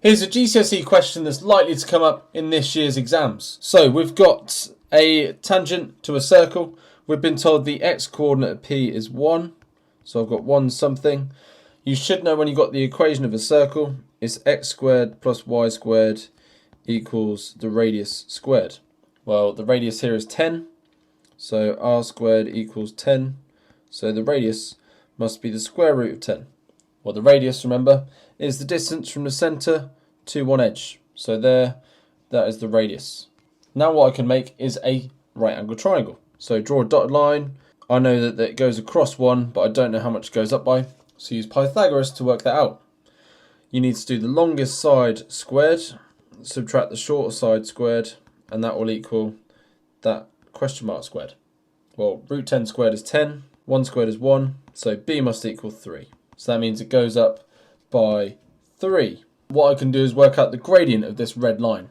Here's a GCSE question that's likely to come up in this year's exams. So we've got a tangent to a circle. We've been told the x-coordinate of P is 1. So I've got 1 something. You should know when you got the equation of a circle, it's x squared plus y squared equals the radius squared. Well, the radius here is 10. So r squared equals 10. So the radius must be the square root of 10. Well, the radius, remember, is the distance from the centre to one edge. So there, that is the radius. Now what I can make is a right angle triangle. So draw a dotted line. I know that it goes across 1, but I don't know how much it goes up by. So use Pythagoras to work that out. You need to do the longest side squared, subtract the shorter side squared, and that will equal that question mark squared. Well, root 10 squared is 10, 1 squared is 1, so b must equal 3. So that means it goes up by 3. What I can do is work out the gradient of this red line.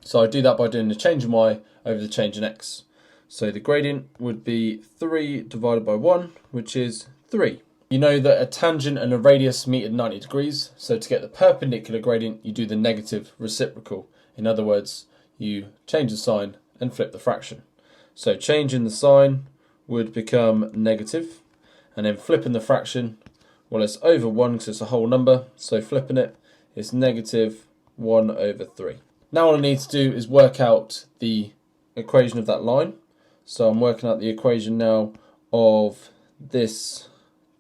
So I do that by doing the change in y over the change in x. So the gradient would be 3 divided by 1, which is 3. You know that a tangent and a radius meet at 90 degrees, so to get the perpendicular gradient, you do the negative reciprocal. In other words, you change the sign and flip the fraction. So changing the sign would become negative, and then flipping the fraction, well, it's over 1 because it's a whole number, so flipping it, it's negative 1 over 3. Now all I need to do is work out the equation of that line. So I'm working out the equation now of this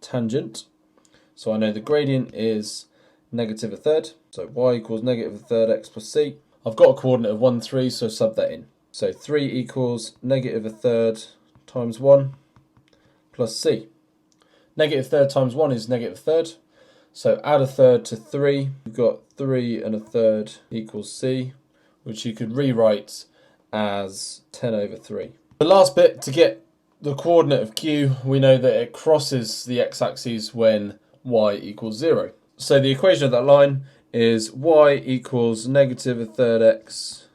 tangent. So I know the gradient is negative a third, so y equals negative a third x plus c. I've got a coordinate of 1, 3, so sub that in. So 3 equals negative a third times 1 plus c. Negative third times 1 is negative third. So add a third to 3. You've got 3 and a third equals c, which you could rewrite as 10 over 3. The last bit, to get the coordinate of q, we know that it crosses the x-axis when y equals 0. So the equation of that line is y equals negative a third x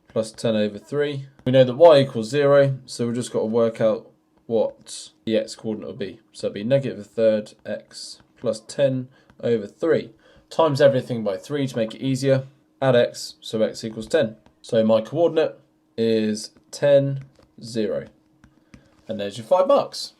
plus 10 over 3. We know that y equals 0, so we've just got to work out what the x-coordinate will be. So it'll be negative a third x plus 10 over 3. Times everything by 3 to make it easier. Add x, so x equals 10. So my coordinate is 10, 0. And there's your 5 marks.